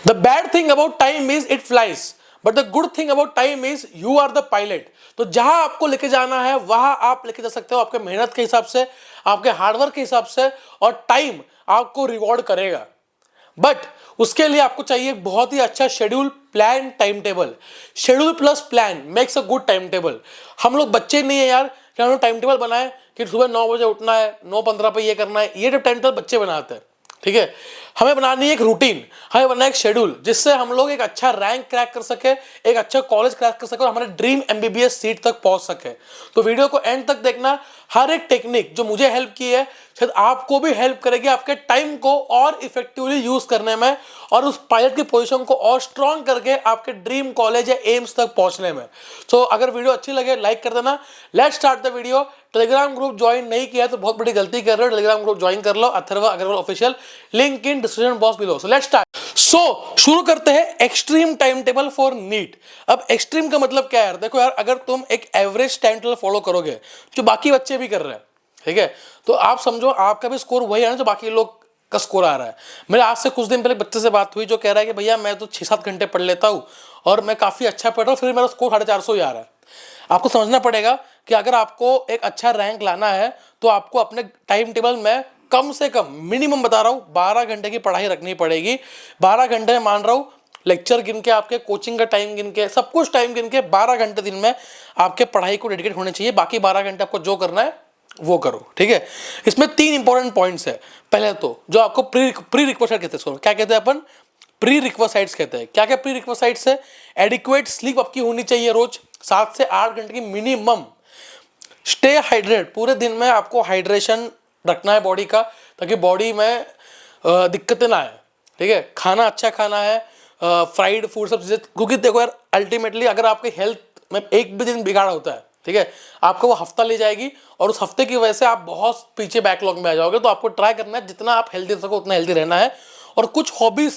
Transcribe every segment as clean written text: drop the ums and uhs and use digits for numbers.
The bad thing about time is it flies, but the good thing about time is you are the pilot. तो जहां आपको लेके जाना है वहां आप लेके जा सकते हो, आपके मेहनत के हिसाब से, आपके हार्डवर्क के हिसाब से, और टाइम आपको रिवॉर्ड करेगा। बट उसके लिए आपको चाहिए बहुत ही अच्छा schedule, plan, time table. Schedule plus plan makes a good time table. हम लोग बच्चे नहीं है यार कि हम लोग टाइम टेबल बनाए कि सुबह 9 बजे उठना है, 9:15 पे ये करना है, ये जब टाइम टेबल बच्चे बनाते हैं, ठीक है। हमें बनानी है एक रूटीन, हमें बनाना है एक शेड्यूल, जिससे हम लोग एक अच्छा रैंक क्रैक कर सके, एक अच्छा कॉलेज क्रैक कर सके और हमारे ड्रीम एमबीबीएस सीट तक पहुंच सके। तो वीडियो को एंड तक देखना। हर एक टेक्निक जो मुझे हेल्प की है शायद आपको भी हेल्प करेगी आपके टाइम को और इफेक्टिवली यूज करने में, और उस पायलट की पोजीशन को और स्ट्रॉन्ग करके आपके ड्रीम कॉलेज या एम्स तक पहुंचने में। तो अगर वीडियो अच्छी लगे लाइक कर देना। Let's start the video. Telegram group join नहीं किया तो बहुत बड़ी गलती कर रहे हो, टेलीग्राम ग्रुप ज्वाइन कर लो, Atharva Agarwal official, link in description box below. So let's start. शुरू करते हैं extreme time table for NEET. अब एक्सट्रीम का मतलब क्या है यार, देखो यार, अगर तुम एक एवरेज टाइम टेबल फॉलो करोगे जो बाकी बच्चे भी कर रहे हैं, ठीक है, तो आप समझो आपका भी स्कोर वही है ना जो बाकी लोग का स्कोर आ रहा है। मेरे आज से कुछ दिन पहले बच्चे से बात हुई जो कह रहा है कि भैया मैं तो 6-7 घंटे पढ़ लेता हूँ और मैं काफी अच्छा पढ़ रहा हूँ, फिर मेरा स्कोर 450 ही आ रहा है। आपको समझना पड़ेगा कि अगर आपको एक अच्छा रैंक लाना है तो आपको अपने टाइम टेबल में कम से कम, मिनिमम बता रहा हूँ, 12 घंटे की पढ़ाई रखनी पड़ेगी। 12 घंटे में मान रहा हूँ लेक्चर गिन के, आपके कोचिंग का टाइम गिन के, सब कुछ टाइम गिन के 12 घंटे दिन में आपके पढ़ाई को डेडिकेट होने चाहिए। बाकी 12 घंटे आपको जो करना है वो करो, ठीक है। इसमें 3 इंपॉर्टेंट पॉइंट्स है। पहले तो जो आपको प्री रिक्वेस्ट कहते हैं, क्या कहते हैं अपन, प्री रिक्वेसाइट्स कहते हैं। क्या क्या प्री रिक्वेसाइट्स है? एडिक्वेट स्लीप आपकी होनी चाहिए रोज 7 से 8 घंटे की मिनिमम। स्टे हाइड्रेट, पूरे दिन में आपको हाइड्रेशन रखना है बॉडी का, ताकि बॉडी में दिक्कतें ना आए, ठीक है। खाना अच्छा खाना है, फ्राइड फूड सब चीज़ें, क्योंकि देखो यार अल्टीमेटली अगर आपकी हेल्थ में एक भी दिन बिगाड़ होता है, ठीक है, आपको वो हफ्ता ले जाएगी और उस हफ्ते की वजह से आप बहुत पीछे बैकलॉग में आ जाओगे। तो आपको ट्राई करना है जितना आप हेल्दी रह सको उतना हेल्दी रहना है, और कुछ हॉबीज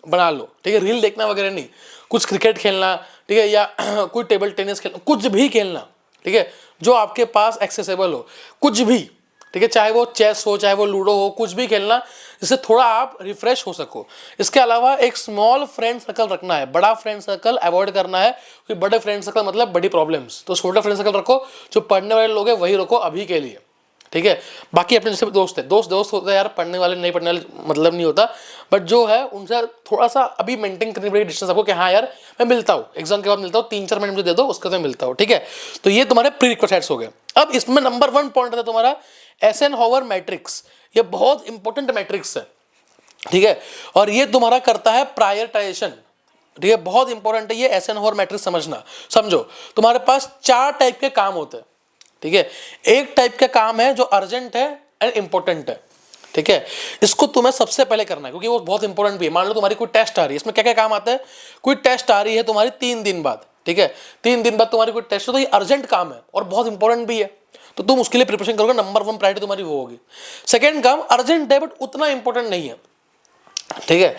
बना लो, ठीक है। रील देखना वगैरह नहीं, कुछ क्रिकेट खेलना, ठीक है, या कुछ टेबल टेनिस खेलना, कुछ भी खेलना, ठीक है, जो आपके पास एक्सेसिबल हो, कुछ भी, ठीक है, चाहे वो चेस हो, चाहे वो लूडो हो, कुछ भी खेलना जिससे थोड़ा आप रिफ्रेश हो सको। इसके अलावा एक स्मॉल फ्रेंड सर्कल रखना है, बड़ा फ्रेंड सर्कल अवॉइड करना है, क्योंकि बड़े फ्रेंड सर्कल मतलब बड़ी प्रॉब्लम्स। तो छोटा फ्रेंड सर्कल रखो, जो पढ़ने वाले लोग हैं वही रखो अभी के लिए, ठीक है। बाकी अपने जैसे दोस्त है, दोस्त होते हैं यार, पढ़ने वाले नहीं पढ़ने वाले मतलब नहीं होता, बट जो है उनसे थोड़ा सा अभी मेंटेन करनी पड़ेगी डिस्टेंस आपको, कि हाँ यार मैं मिलता हूँ, एग्जाम के बाद मिलता हूँ, 3-4 मिनट मुझे दे दो, उसके बाद मिलता हूँ, ठीक है। तो ये तुम्हारे प्री रिक्वेस्ट हो गए। अब इसमें नंबर 1 पॉइंट है तुम्हारा एसेनहोवर मैट्रिक्स। ये बहुत इंपॉर्टेंट मैट्रिक्स है, ठीक है, और ये तुम्हारा करता है प्रायोरिटाइजेशन, ठीक है, बहुत इंपॉर्टेंट है ये एसेनहोवर मैट्रिक्स समझना। समझो तुम्हारे पास 4 टाइप के काम होते हैं, ठीक है। एक टाइप का काम है जो अर्जेंट है एंड इंपॉर्टेंट है, ठीक है। इसको तुम्हें सबसे पहले करना है क्योंकि वो बहुत इंपॉर्टेंट भी है। मान लो तुम्हारी कोई टेस्ट आ रही है, इसमें क्या क्या काम आता है, कोई टेस्ट आ रही है तुम्हारी 3 दिन बाद, ठीक है, 3 दिन बाद तुम्हारी कोई टेस्ट है, तो ये अर्जेंट काम है और बहुत इंपॉर्टेंट भी है, तो तुम उसके लिए प्रिपरेशन करोगे, नंबर 1 प्रायोरिटी तुम्हारी वो होगी। सेकेंड काम अर्जेंट है बट उतना इंपॉर्टेंट नहीं है, ठीक है।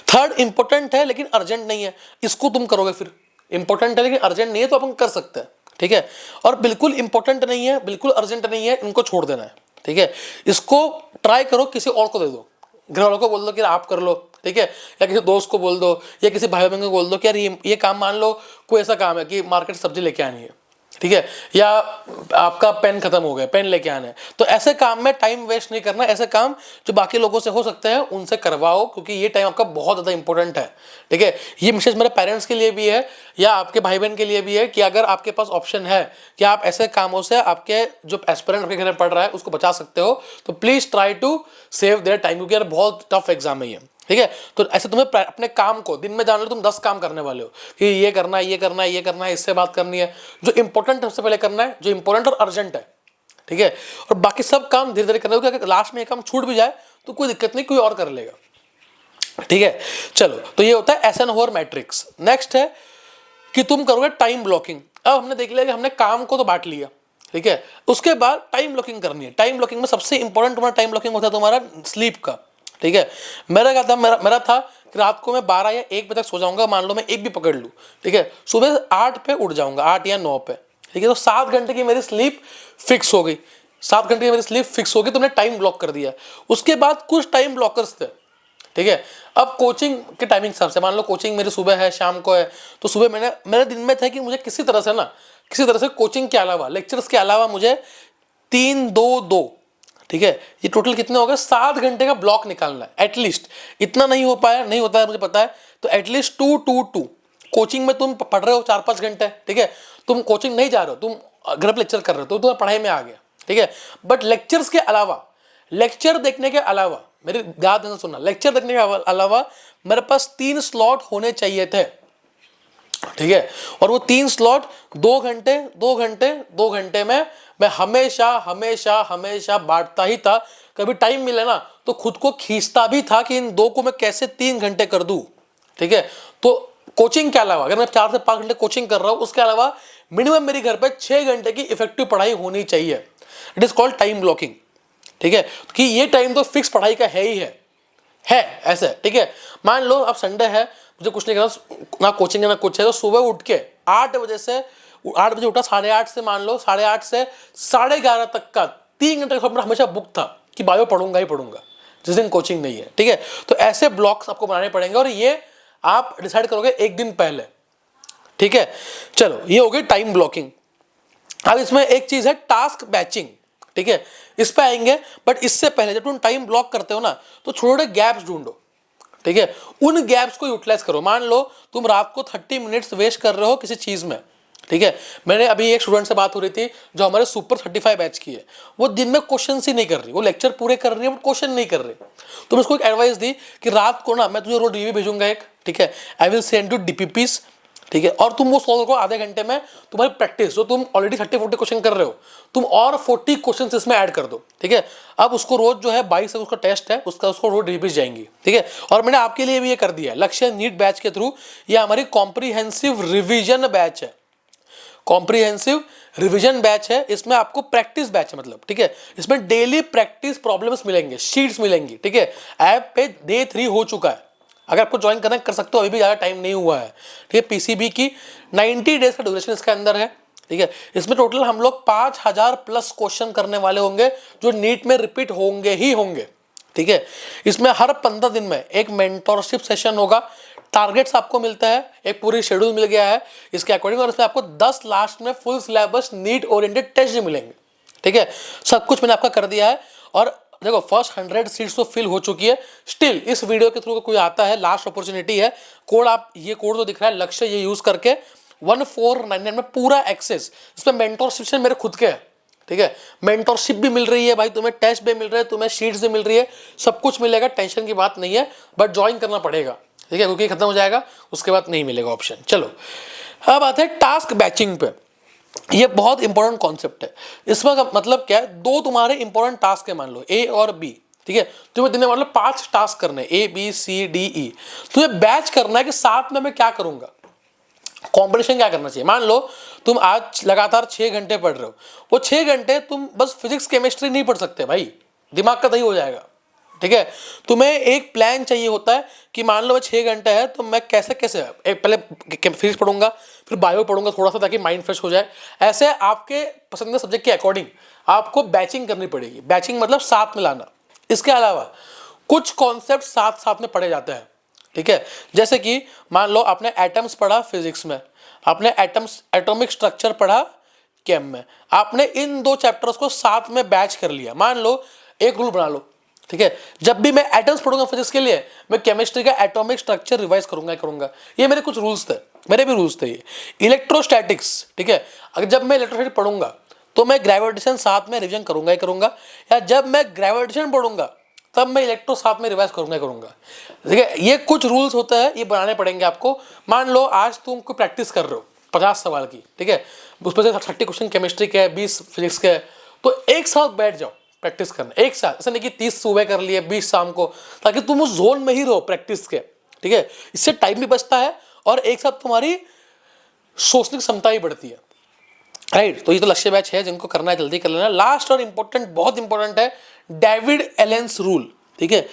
थर्ड इंपॉर्टेंट है लेकिन अर्जेंट नहीं है, इसको तुम करोगे। फिर इंपॉर्टेंट है लेकिन अर्जेंट नहीं है तो अपन कर सकते हैं, ठीक है। और बिल्कुल इंपॉर्टेंट नहीं है, बिल्कुल अर्जेंट नहीं है, इनको छोड़ देना है, ठीक है। इसको ट्राई करो, किसी और को दे दो, घर वालों को बोल दो कि आप कर लो, ठीक है, या किसी दोस्त को बोल दो, या किसी भाई बहन को बोल दो कि यार ये काम, मान लो कोई ऐसा काम है कि मार्केट सब्जी लेके आनी है, ठीक है, या आपका पेन खत्म हो गया, पेन लेके आना है, तो ऐसे काम में टाइम वेस्ट नहीं करना। ऐसे काम जो बाकी लोगों से हो सकते हैं उनसे करवाओ, क्योंकि ये टाइम आपका बहुत ज़्यादा इंपॉर्टेंट है, ठीक है। ये मैसेज मेरे पेरेंट्स के लिए भी है या आपके भाई बहन के लिए भी है कि अगर आपके पास ऑप्शन है कि आप ऐसे कामों से आपके जो एस्पिरेंट आपके घर में पढ़ रहा है उसको बचा सकते हो, तो please try to save their time, क्योंकि यार बहुत टफ एग्जाम है ये, ठीक है। तो ऐसे तुम्हें अपने काम को दिन में जान लो, तुम 10 काम करने वाले हो कि ये करना है, ये करना है, ये करना है, इससे बात करनी है, जो इंपॉर्टेंट है सबसे पहले करना है, जो इंपॉर्टेंट और अर्जेंट है, ठीक है। और बाकी सब काम धीरे धीरे करना होगा, अगर लास्ट में एक काम छूट भी जाए तो कोई दिक्कत नहीं, कोई और कर लेगा, ठीक है। चलो, तो ये होता है एसेनहोवर मैट्रिक्स। नेक्स्ट है कि तुम करोगे टाइम ब्लॉकिंग। अब हमने देख लिया कि हमने काम को तो बांट लिया, ठीक है, उसके बाद टाइम ब्लॉकिंग करनी है। टाइम ब्लॉकिंग में सबसे इंपॉर्टेंट तुम्हारा टाइम ब्लॉकिंग होता है तुम्हारा स्लीप का, ठीक है। मेरा क्या था, मेरा था कि रात को मैं 12 या 1 बजे तक सो जाऊंगा, मान लो मैं 1 भी पकड़ लूँ, ठीक है, सुबह 8 पे उठ जाऊंगा, 8 या 9 पे, ठीक है। तो 7 घंटे की मेरी स्लीप फिक्स हो गई, 7 घंटे की मेरी स्लीप फिक्स हो गई, तुमने टाइम ब्लॉक कर दिया। उसके बाद कुछ टाइम ब्लॉकर्स थे, ठीक है। अब कोचिंग के टाइमिंग हिसाब से मान लो कोचिंग मेरी सुबह है, शाम को है, तो सुबह मेरे दिन में था कि मुझे किसी तरह से कोचिंग के अलावा, लेक्चर्स के अलावा मुझे 3-2-2, ठीक है, ये टोटल कितने हो गए, 7 घंटे का ब्लॉक निकालना है एटलीस्ट। इतना नहीं हो पाया, नहीं होता है मुझे पता है, तो एटलीस्ट 2-2-2 कोचिंग में तुम पढ़ रहे हो 4-5 घंटे, ठीक है, तुम कोचिंग नहीं जा रहे हो, तुम घर पर लेक्चर कर रहे हो, तो तुम्हें पढ़ाई में आ गया, ठीक है। बट लेक्चर्स के अलावा, लेक्चर देखने के अलावा, मेरी याद है सुनना, लेक्चर देखने के अलावा मेरे पास 3 स्लॉट होने चाहिए थे, ठीक है। और वो 3 स्लॉट 2 घंटे 2 घंटे 2 घंटे में मैं हमेशा हमेशा हमेशा बांटता ही था। कभी टाइम मिले ना तो खुद को खींचता भी था कि इन 2 को मैं कैसे 3 घंटे कर दूं, ठीक है। तो कोचिंग के अलावा अगर मैं 4 से 5 घंटे कोचिंग कर रहा हूं, उसके अलावा मिनिमम मेरी घर पे 6 घंटे की इफेक्टिव पढ़ाई होनी चाहिए। It is called time blocking, ठीक है, कि ये टाइम तो फिक्स पढ़ाई का है ही है ऐसे, ठीक है। मान लो अब संडे है, मुझे कुछ नहीं करना, ना कोचिंग है ना कुछ है, तो सुबह उठ के 8 बजे उठा, 8:30 से मान लो 8:30 से 11:30 तक का 3 घंटे का मेरा हमेशा बुक था कि बायो पढ़ूंगा ही पढ़ूंगा जिस दिन कोचिंग नहीं है, ठीक है। तो ऐसे ब्लॉक्स आपको बनाने पड़ेंगे और ये आप डिसाइड करोगे एक दिन पहले, ठीक है। चलो ये हो गई टाइम ब्लॉकिंग। अब इसमें एक चीज है टास्क बैचिंग, ठीक है, इस पे आएंगे। बट इससे पहले जब तुम टाइम ब्लॉक करते हो ना तो छोटे गैप्स ढूंढो, ठीक है, उन गैप्स को यूटिलाइज करो। मान लो तुम रात को 30 मिनट्स वेस्ट कर रहे हो किसी चीज में, ठीक है। मैंने अभी एक स्टूडेंट से बात हो रही थी जो हमारे सुपर 35 बैच की है, वो दिन में क्वेश्चन ही नहीं कर रही, वो लेक्चर पूरे कर रही है बट क्वेश्चन नहीं कर रही। तो मैं उसको एक एडवाइस दी कि रात को ना मैं तुझे रोज डीवी भेजूंगा एक, ठीक है, I will send you DPPs, ठीक है, और तुम वो सॉल्व करो आधे घंटे में। तुम्हारी प्रैक्टिस जो तुम ऑलरेडी 30-40 क्वेश्चन कर रहे हो, तुम और 40 क्वेश्चन इसमें ऐड कर दो, ठीक है। अब उसको रोज जो है 22 उसका टेस्ट है, उसको रोज रिवीज जाएंगी, ठीक है। और मैंने आपके लिए भी ये कर दिया है लक्ष्य नीट बैच के थ्रू, ये हमारी कॉम्प्रिहेंसिव रिविजन बैच है, कॉम्प्रिहेंसिव रिवीजन बैच है। इसमें आपको प्रैक्टिस बैच है मतलब, ठीक है, इसमें डेली प्रैक्टिस प्रॉब्लम्स मिलेंगे, शीट्स मिलेंगी, ठीक है। ऐप पे डे 3 हो चुका है, अगर आपको ज्वाइन करना कर सकते हो, अभी भी ज़्यादा टाइम नहीं हुआ है, ठीक है। पीसीबी की 90 डेज का ड्यूरेशन इसके अंदर है, ठीक है। इसमें टोटल हम लोग 5000 प्लस क्वेश्चन करने वाले होंगे जो नीट में रिपीट होंगे ही होंगे, ठीक है। इसमें हर 15 दिन में एक मेंटोरशिप सेशन होगा, टारगेट्स आपको मिलता है, एक पूरी शेड्यूल मिल गया है इसके अकॉर्डिंग, और इसमें आपको 10 लास्ट में full syllabus NEET oriented test मिलेंगे, ठीक है। सब कुछ मैंने आपका कर दिया है। और देखो फर्स्ट 100 सीट्स तो फिल हो चुकी है, स्टिल इस वीडियो के थ्रू कोई आता है, लास्ट अपॉर्चुनिटी है। कोड आप ये कोड तो दिख रहा है लक्ष्य, ये यूज करके 1499 में पूरा एक्सेस, इसमें मेंटोरशिप मेरे खुद के है, ठीक है। मेंटोरशिप भी मिल रही है भाई, तुम्हें टेस्ट भी मिल रहे हैं, तुम्हें शीट्स भी मिल रही है, सब कुछ मिलेगा, टेंशन की बात नहीं है। बट ज्वाइन करना पड़ेगा, ठीक है, क्योंकि खत्म हो जाएगा उसके बाद नहीं मिलेगा ऑप्शन। चलो अब आते हैं टास्क बैचिंग पे। ये बहुत इंपॉर्टेंट कॉन्सेप्ट है। इसमें मतलब क्या है, 2 तुम्हारे इंपॉर्टेंट टास्क है, मान लो ए और बी, ठीक है। तुम्हें दिन में मतलब 5 टास्क करने, A B C D E, तुम्हें बैच करना है कि साथ में मैं क्या करूंगा, कॉम्बिनेशन क्या करना चाहिए। मान लो तुम आज लगातार 6 घंटे पढ़ रहे हो, वो 6 घंटे तुम बस फिजिक्स केमिस्ट्री नहीं पढ़ सकते भाई, दिमाग का दही हो जाएगा, ठीक है। तुम्हें एक प्लान चाहिए होता है कि मान लो 6 घंटे है तो मैं कैसे पहले फिजिक्स पढ़ूंगा, फिर बायो पढ़ूंगा थोड़ा सा ताकि माइंड फ्रेश हो जाए। ऐसे आपके पसंदीदा सब्जेक्ट के अकॉर्डिंग आपको बैचिंग करनी पड़ेगी। बैचिंग मतलब साथ में लाना। इसके अलावा कुछ कॉन्सेप्ट साथ साथ में पढ़े जाते हैं, ठीक है। जैसे कि मान लो आपने एटम्स पढ़ा फिजिक्स में, आपने एटॉमिक स्ट्रक्चर पढ़ा केम में, आपने इन 2 चैप्टर्स को साथ में बैच कर लिया। मान लो एक रूल बना लो, ठीक है, जब भी मैं एटम्स पढ़ूंगा फिजिक्स के लिए, मैं केमिस्ट्री का एटॉमिक स्ट्रक्चर रिवाइज करूंगा। ये मेरे कुछ रूल्स थे, मेरे भी रूल्स थे ये। इलेक्ट्रोस्टैटिक्स, ठीक है, अगर जब मैं इलेक्ट्रोस्टैटिक्स पढ़ूंगा तो मैं ग्रेविटेशन साथ में रिवीजन करूंगा, या जब मैं ग्रेविटेशन पढ़ूंगा तब मैं इलेक्ट्रो साथ में रिवाइज करूंगा, ठीक है। ये कुछ रूल्स होते हैं, ये बनाने पड़ेंगे आपको। मान लो आज तुम कोई प्रैक्टिस कर रहे हो 50 सवाल की, ठीक है, उसमें से 30 क्वेश्चन केमिस्ट्री के है, 20 फिजिक्स के है, तो एक साथ बैठ जाओ प्रैक्टिस करना, एक साथ। ऐसा नहीं कि 30 सुबह कर लिए 20 शाम को, ताकि तुम उस जोन में ही रहो प्रैक्टिस के, ठीक है। इससे टाइम भी बचता है और एक साथ तुम्हारी सोचने की क्षमता भी बढ़ती है, राइट। तो ये तो लक्ष्य बैच है, जिनको करना है जल्दी कर लेना। लास्ट और इंपॉर्टेंट, बहुत इंपॉर्टेंट है डेविड एलेंस रूल, ठीक है।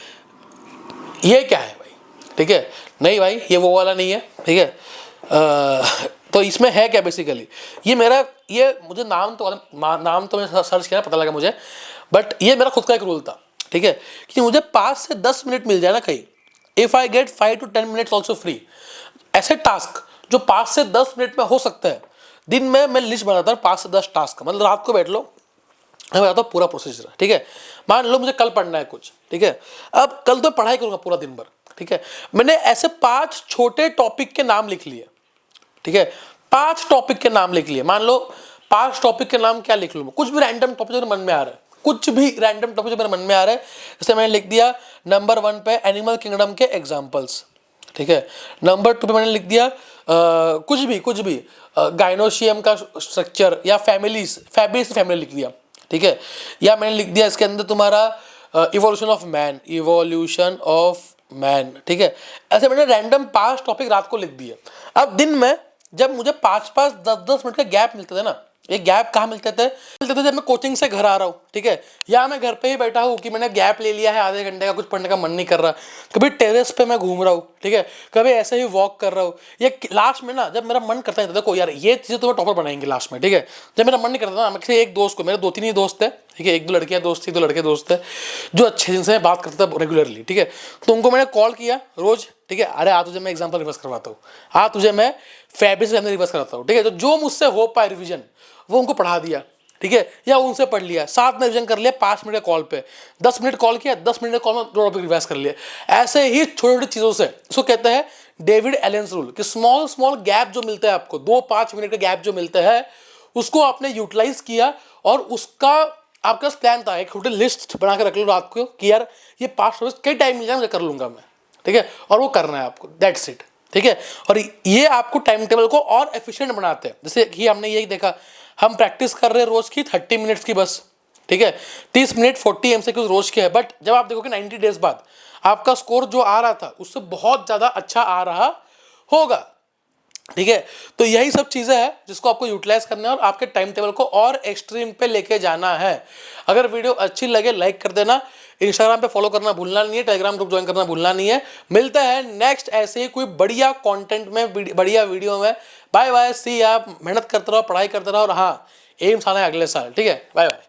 ये क्या है भाई, ठीक है, नहीं भाई ये वो वाला नहीं है, ठीक है। तो इसमें है क्या बेसिकली, ये मुझे नाम तो मैंने सर्च किया, पता लगा मुझे, बट ये मेरा खुद का एक रूल था, ठीक है, कि मुझे 5 से 10 मिनट मिल जाए ना कहीं, if I get 5 to 10 minutes also free, ऐसे टास्क जो 5 से 10 मिनट में हो सकता है, दिन में मैं लिस्ट बनाता हूँ 5 से 10 टास्क, मतलब रात को बैठ लो, मैं बताता हूँ पूरा प्रोसीजर, ठीक है। मान लो मुझे कल पढ़ना है कुछ, ठीक है, अब कल तो पढ़ाई करूंगा पूरा दिन भर, ठीक है। मैंने ऐसे 5 छोटे टॉपिक के नाम लिख लिए, ठीक है, 5 टॉपिक के नाम लिख लिए। मान लो 5 टॉपिक के नाम क्या लिख लूँ मैं, कुछ भी रैंडम टॉपिक जो मन में आ रहा है, कुछ भी रैंडम टॉपिक जो मेरे मन में आ रहा है। जैसे मैंने लिख दिया नंबर 1 पे एनिमल किंगडम के एग्जाम्पल्स, ठीक है। नंबर 2 पे मैंने लिख दिया कुछ भी गाइनोशियम का स्ट्रक्चर या फैमिली लिख दिया, ठीक है। या मैंने लिख दिया इसके अंदर तुम्हारा इवोल्यूशन ऑफ मैन, ठीक है। ऐसे मैंने रैंडम 5 टॉपिक रात को लिख दिए। अब दिन में जब मुझे 5-5, 10-10 मिनट का गैप मिलते थे ना, ये गैप कहाँ मिलते थे जब मैं कोचिंग से घर आ रहा हूँ, ठीक है, या मैं घर पे ही बैठा हूँ कि मैंने गैप ले लिया है आधे घंटे का, कुछ पढ़ने का मन नहीं कर रहा, कभी टेरेस पे मैं घूम रहा हूँ, ठीक है, कभी ऐसे ही वॉक कर रहा हूँ, या लास्ट में ना जब मेरा मन करता है, देखो यार ये चीज़ें तुम्हें टॉपर बनाएंगे लास्ट में, ठीक है। जब मेरा मन नहीं करता ना, मैं किसी एक दोस्त को, मेरे 2-3 ही दोस्त है, ठीक है, 1-2 लड़कियां दोस्त थी, 2 लड़के दोस्त है जो अच्छे जिनसे मैं बात करता था रेगुलरली, ठीक है। तो उनको मैंने कॉल किया रोज, ठीक है, अरे आ तुझे मैं एग्जाम्पल रिवर्स करवाता हूँ, आ तुझे मैं फैब्रिक से रिवर्स कराता हूँ, ठीक है। तो जो मुझसे हो पाए रिविजन वो उनको पढ़ा दिया, ठीक है, या उनसे पढ़ लिया, साथ में रिविजन कर लिया 5 मिनट कॉल पे, 10 मिनट कॉल किया, 10 मिनट कॉल में 2 टॉपिक रिवाइज कर लिया। ऐसे ही छोटी छोटी चीज़ों से, इसको कहते हैं डेविड एलेंस रूल, कि स्मॉल स्मॉल गैप जो मिलता है आपको, 2-5 मिनट का गैप जो मिलता है, उसको आपने यूटिलाइज किया, और उसका आपके पास प्लान था, एक छोटी लिस्ट बना के रख लो रात को कि यार ये 5 टॉपिक कई टाइम मिल जाए मुझे कर लूंगा मैं, ठीक है, और वो करना है आपको, दैट्स इट, ठीक है। और ये आपको टाइम टेबल को और एफिशिएंट बनाते हैं। जैसे कि हमने यही देखा, हम प्रैक्टिस कर रहे हैं रोज की 30 मिनट्स की बस, ठीक है, 30 मिनट 40 MCQ रोज के है, बट जब आप देखोगे 90 डेज बाद आपका स्कोर जो आ रहा था उससे बहुत ज़्यादा अच्छा आ रहा होगा, ठीक है। तो यही सब चीज़ें हैं जिसको आपको यूटिलाइज करना है और आपके टाइम टेबल को और एक्सट्रीम पे लेके जाना है। अगर वीडियो अच्छी लगे लाइक कर देना, इंस्टाग्राम पे फॉलो करना भूलना नहीं है, टेलीग्राम ग्रुप ज्वाइन करना भूलना नहीं है। मिलते हैं नेक्स्ट ऐसे ही कोई बढ़िया कंटेंट में, बढ़िया वीडियो में। बाय बाय, सी आप मेहनत करते रहो, पढ़ाई करते रहो, और हाँ एम्स आना है अगले साल, ठीक है, बाय बाय।